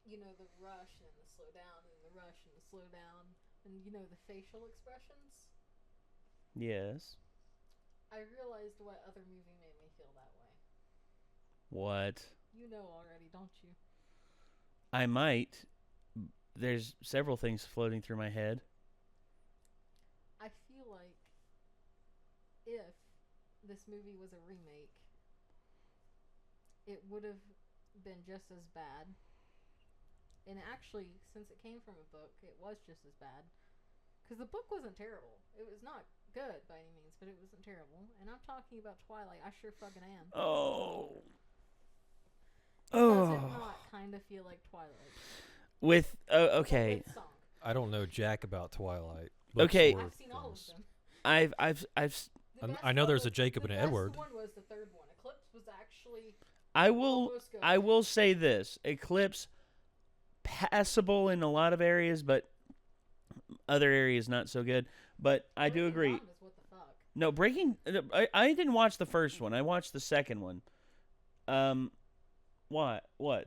and the rush and the slow down and the rush and the slow down, and the facial expressions, Yes. I realized what other movie made me feel that way. What? You know already, don't you? I might. There's several things floating through my head. I feel like if this movie was a remake, it would have been just as bad. And actually, since it came from a book, it was just as bad. Because the book wasn't terrible. It was not good by any means, but it wasn't terrible. And I'm talking about Twilight. I sure fucking am. Oh. Does it not kind of feel like Twilight? With okay. With song. I don't know jack about Twilight. Okay. I've seen all of them. I know there's a Jacob and an Edward. The best one was the third one. Eclipse was actually I almost will say this. Eclipse passable in a lot of areas, but other areas not so good. But I do agree. Dawn was what the fuck. No, I didn't watch the first one. I watched the second one. What? How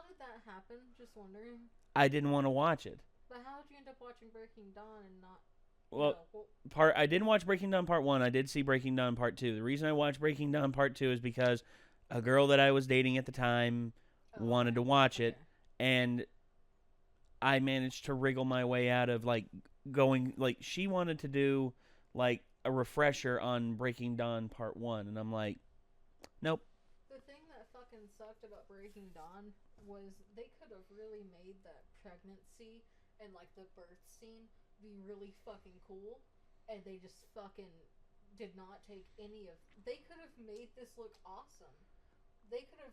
did that happen? Just wondering. I didn't want to watch it. But how did you end up watching Breaking Dawn and not? Well, I didn't watch Breaking Dawn Part 1. I did see Breaking Dawn Part 2. The reason I watched Breaking Dawn Part 2 is because a girl that I was dating at the time wanted to watch it, and I managed to wriggle my way out of going. She wanted to do a refresher on Breaking Dawn Part 1, and I'm like, nope. The thing that fucking sucked about Breaking Dawn was they could have really made that pregnancy and the birth scene be really fucking cool, and they just fucking did not take any of. They could have made this look awesome. They could have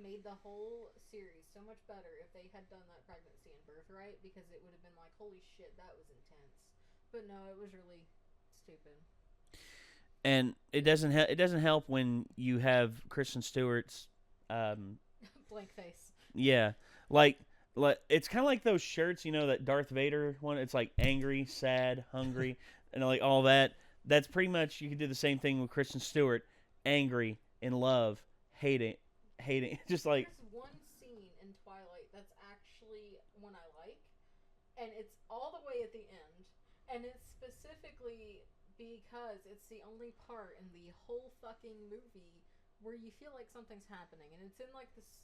made the whole series so much better if they had done that pregnancy and birth right, because it would have been like, holy shit, that was intense. But no, it was really stupid. And it doesn't help when you have Kristen Stewart's blank face. Yeah, it's kind of like those shirts, that Darth Vader one. It's angry, sad, hungry, and all that. That's pretty much, you could do the same thing with Kristen Stewart. Angry, in love, hating. Just There's one scene in Twilight that's actually one I like, and it's all the way at the end, and it's specifically because it's the only part in the whole fucking movie where you feel like something's happening, and it's in this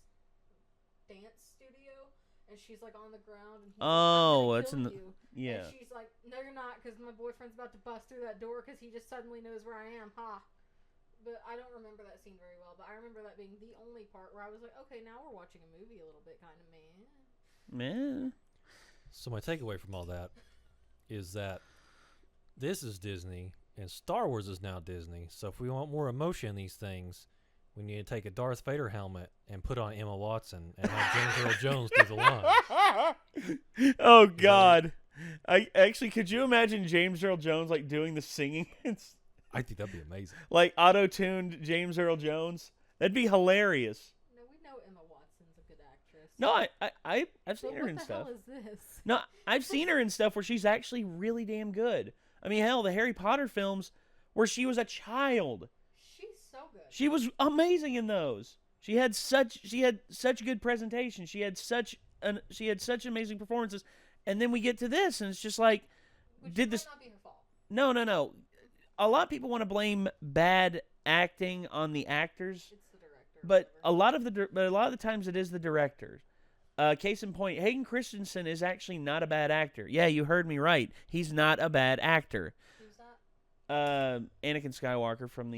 dance studio, and she's on the ground, and he's it's in the and she's like, no, you're not, because my boyfriend's about to bust through that door because he just suddenly knows where I am. But I don't remember that scene very well, but I remember that being the only part where I was like, okay, now we're watching a movie a little bit, kind of meh. So my takeaway from all that is that this is Disney And Star Wars is now Disney. So if we want more emotion in these things, we need to take a Darth Vader helmet and put on Emma Watson and have James Earl Jones do the line. Oh God! I actually, could you imagine James Earl Jones like doing the singing? I think that'd be amazing. Like auto-tuned James Earl Jones. That'd be hilarious. No, we know Emma Watson's a good actress. No, I've seen her in stuff. What the hell is this? No, I've seen her in stuff where she's actually really damn good. I mean, hell, the Harry Potter films where she was a child. She's so good. She was amazing in those. She had such good presentation. She had such amazing performances. And then we get to this, and it's just like, Which did might this? not be her fault. No. A lot of people want to blame bad acting on the actors. It's the director. But a lot of the times it is the director. Case in point, Hayden Christensen is actually not a bad actor. Yeah, you heard me right. He's not a bad actor. Who's that? Anakin Skywalker from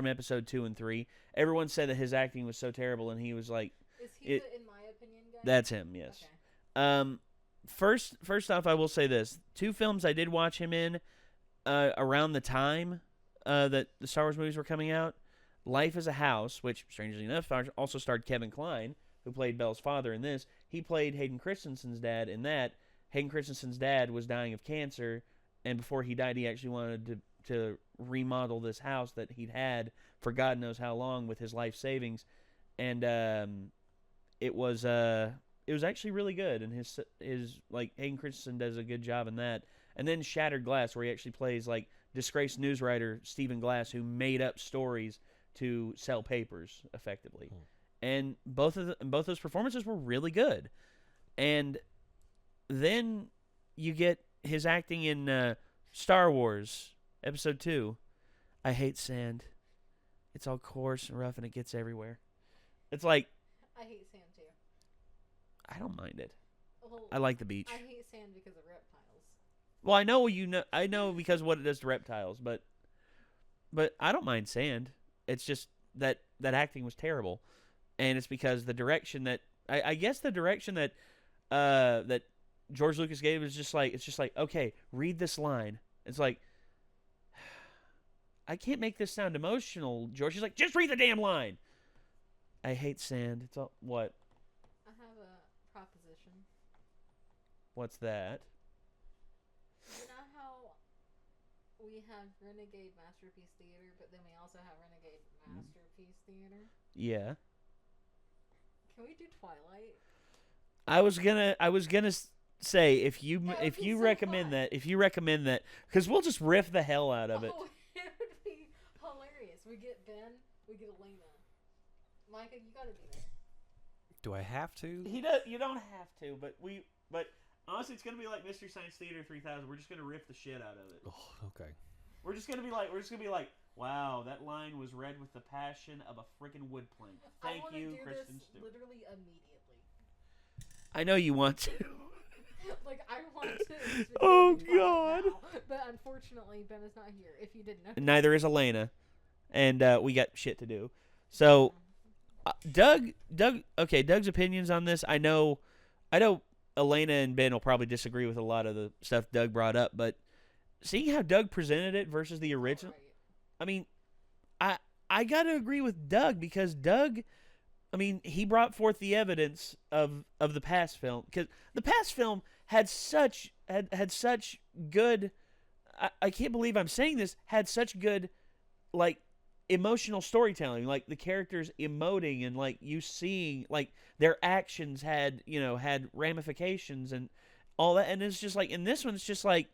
episode 2 and 3. Everyone said that his acting was so terrible, and he was like, Is he the in my opinion guy? That's him. Yes. Okay. First off, I will say this: 2 films I did watch him in around the time that the Star Wars movies were coming out. Life as a House, which, strangely enough, also starred Kevin Kline, who played Belle's father in this. He played Hayden Christensen's dad in that. Hayden Christensen's dad was dying of cancer, and before he died, he actually wanted to remodel this house that he'd had for God knows how long with his life savings, and it was actually really good, and his Hayden Christensen does a good job in that. And then Shattered Glass, where he actually plays like disgraced news writer Stephen Glass, who made up stories to sell papers effectively. And both those performances were really good. And then you get his acting in Star Wars Episode 2. I hate sand. It's all coarse and rough, and it gets everywhere. It's like, I hate sand too. I don't mind it. Well, I like the beach. I hate sand because of reptiles. Well, I know because of what it does to reptiles, but I don't mind sand. It's just that acting was terrible, and it's because the direction that I guess the direction that that George Lucas gave is just like, it's just like, okay, read this line. It's like, I can't make this sound emotional, George. He's like, just read the damn line. I hate sand. It's all what? I have a proposition. What's that? You know how we have Renegade Masterpiece Theater, but then we also have Renegade Masterpiece Theater? Yeah. Can we do Twilight? I was gonna say if you recommend that, because we'll just riff the hell out of it. Oh, it would be hilarious. We get Ben, we get Elena. Micah, you gotta be there. Do I have to? You don't have to, but honestly, it's gonna be like Mystery Science Theater 3000. We're just gonna riff the shit out of it. Oh, okay. We're just gonna be like, wow, that line was read with the passion of a freaking wood plank. Thank you, Kristen Stewart. Literally immediately. I know you want to. Like, I want to. Oh God! Now, but unfortunately, Ben is not here. If you didn't know. Neither is Elena, and we got shit to do. So, Doug. Okay, Doug's opinions on this. I know. Elena and Ben will probably disagree with a lot of the stuff Doug brought up, but seeing how Doug presented it versus the original, right. I mean, I got to agree with Doug, because Doug, I mean, he brought forth the evidence of the past film, because the past film had such good. I can't believe I'm saying this. Had such good, like, emotional storytelling, like the characters emoting and like you seeing like their actions had ramifications and all that. And it's just like in this one, it's just like,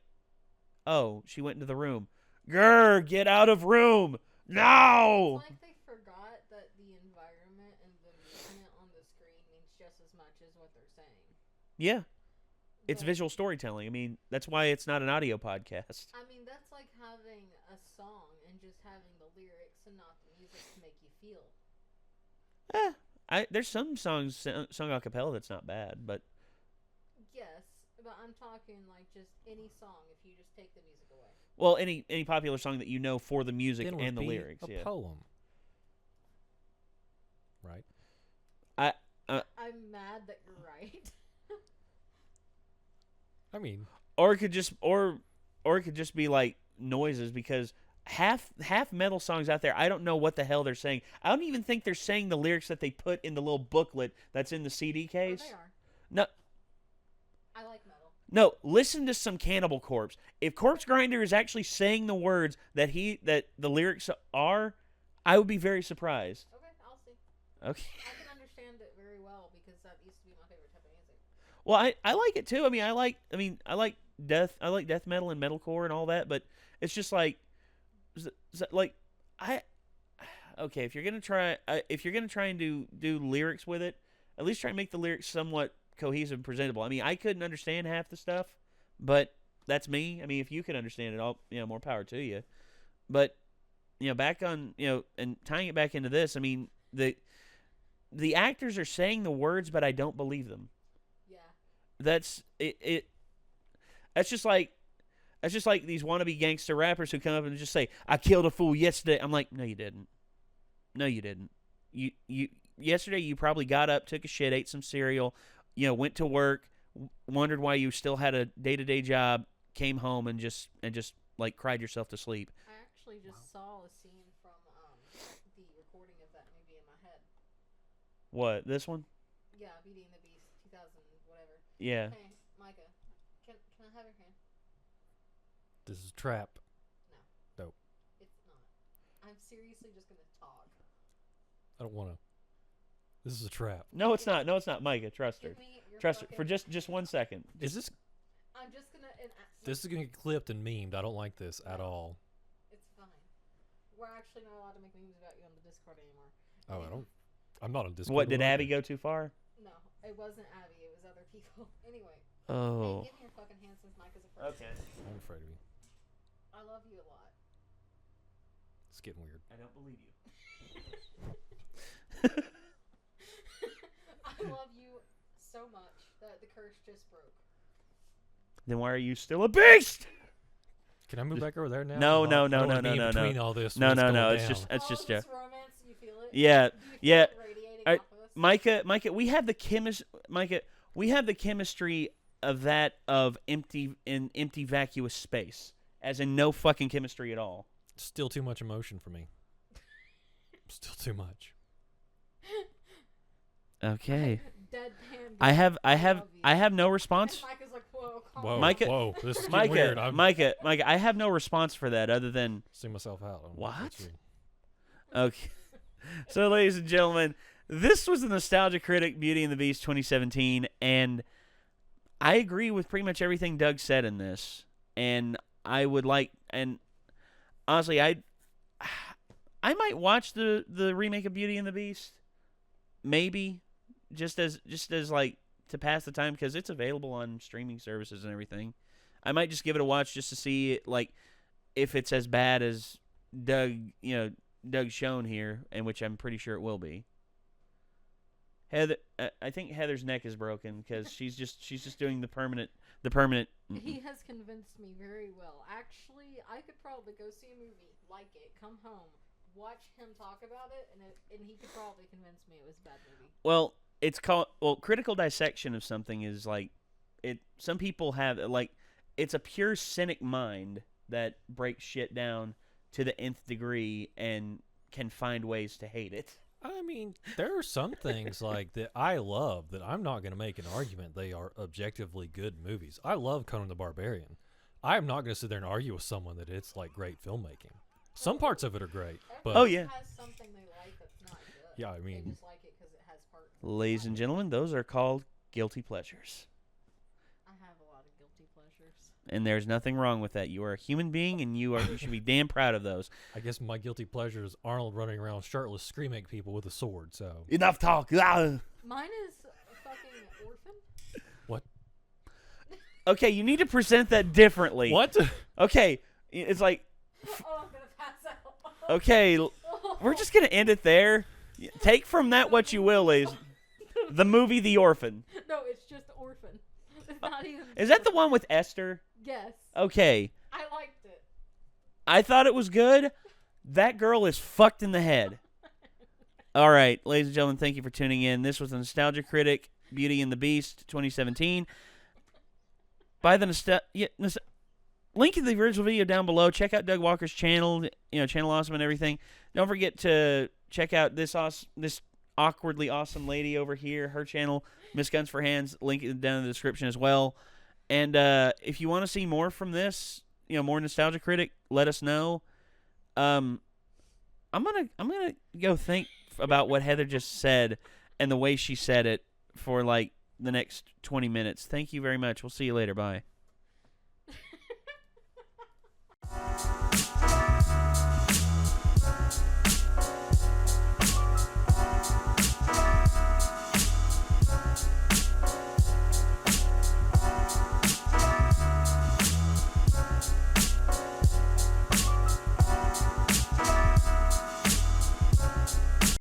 oh, she went into the room. Grr, get out of room now. It's like they forgot that the environment and the movement on the screen means just as much as what they're saying. Yeah. It's visual storytelling. I mean, that's why it's not an audio podcast. I mean, that's like having a song and just having the lyrics and not the music to make you feel. There's some songs sung a cappella that's not bad, but yes, but I'm talking like just any song if you just take the music away. Well, any popular song that you know for the music then and the be lyrics, a yeah. poem, right? I'm mad that you're right. I mean, or it could just or it could just be like noises, because half metal songs out there, I don't know what the hell they're saying. I don't even think they're saying the lyrics that they put in the little booklet that's in the CD case. They are. No. I like metal. No, listen to some Cannibal Corpse. If Corpse Grinder is actually saying the words that the lyrics are, I would be very surprised. Okay, I'll see. Okay. I can understand it very well because that used to be my favorite type of music. Well, I like it too. I like death metal and metalcore and all that, but it's just like okay, if you're gonna try and do lyrics with it, at least try and make the lyrics somewhat cohesive and presentable. I mean, I couldn't understand half the stuff, but that's me. I mean, if you could understand it all, more power to you. But back on and tying it back into this, I mean, the actors are saying the words, but I don't believe them. Yeah. That's it. That's just like these wannabe gangster rappers who come up and just say, "I killed a fool yesterday." I'm like, no, you didn't. No, you didn't. You yesterday you probably got up, took a shit, ate some cereal, went to work, wondered why you still had a day-to-day job, came home and just like cried yourself to sleep. I actually just saw a scene from the recording of that movie in my head. What, this one? Yeah, Beauty and the Beast, 2000 whatever. Yeah. Hey, Micah, can I have your hand? This is a trap. No. Nope. It's not. I'm seriously just gonna talk. I don't want to. This is a trap. No, it's not. No, it's not, Micah. Trust her. Give me your Trust her fucking- for just 1 second. Is this? I'm just gonna. This is gonna get clipped and memed. I don't like this at all. It's fine. We're actually not allowed to make memes about you on the Discord anymore. Oh, I don't. I'm not on Discord. What, did Abby go too far? No, it wasn't Abby. It was other people. Anyway. Oh. Hey, give me your fucking hand since Mike is afraid. Okay. I'm afraid of you. I love you a lot. It's getting weird. I don't believe you. I love you so much that the curse just broke. Then why are you still a beast? Can I move back over there now? No. I don't wanna be in between all this when it's going It's down. just This Jeff. romance, you feel it? Yeah, Do you feel yeah. it radiating off of us? Micah, we have the chemistry of empty vacuous space, as in no fucking chemistry at all. Still too much emotion for me. Still too much. Okay. Deadpan. I have no response. Micah's like, whoa, calm Whoa, down. Micah, whoa, this is getting Micah, weird. Micah, I have no response for that other than See myself out. what? Okay. So, ladies and gentlemen, this was the Nostalgia Critic Beauty and the Beast 2017, and I agree with pretty much everything Doug said in this. And I would like, and honestly, I might watch the remake of Beauty and the Beast, maybe, just as like to pass the time, because it's available on streaming services and everything. I might just give it a watch just to see like if it's as bad as Doug's shown here, and which I'm pretty sure it will be. Heather, I think Heather's neck is broken because she's just doing the permanent. He has convinced me very well. Actually, I could probably go see a movie, like it, come home, watch him talk about it, and he could probably convince me it was a bad movie. Well, it's called critical dissection of something is like it. Some people have like it's a pure cynic mind that breaks shit down to the nth degree and can find ways to hate it. I mean, there are some things like that I love that I'm not going to make an argument they are objectively good movies. I love Conan the Barbarian. I'm not going to sit there and argue with someone that it's like great filmmaking. Some parts of it are great, but Everyone has something they like that's not good. Yeah, I mean, they just like it because it has parts. Ladies and gentlemen, those are called guilty pleasures. I have a lot of guilty pleasures. And there's nothing wrong with that. You are a human being, and you should be damn proud of those. I guess my guilty pleasure is Arnold running around shirtless screaming at people with a sword. So Enough talk. Ah. Mine is fucking Orphan. What? Okay, you need to present that differently. What? Okay, it's like. Oh, I'm gonna pass out. Okay, we're just gonna end it there. Take from that what you will, ladies. The movie The Orphan. No, it's just Orphan. It's not even. Is that the one with Esther? Yes. Okay. I liked it. I thought it was good. That girl is fucked in the head. All right, ladies and gentlemen, thank you for tuning in. This was the Nostalgia Critic, Beauty and the Beast 2017. By the link in the original video down below. Check out Doug Walker's channel, Channel Awesome and everything. Don't forget to check out this awkwardly awesome lady over here, her channel, Miss Guns for Hands. Link it down in the description as well. And if you want to see more from this, more Nostalgia Critic, let us know. I'm gonna go think about what Heather just said and the way she said it for like the next 20 minutes. Thank you very much. We'll see you later. Bye.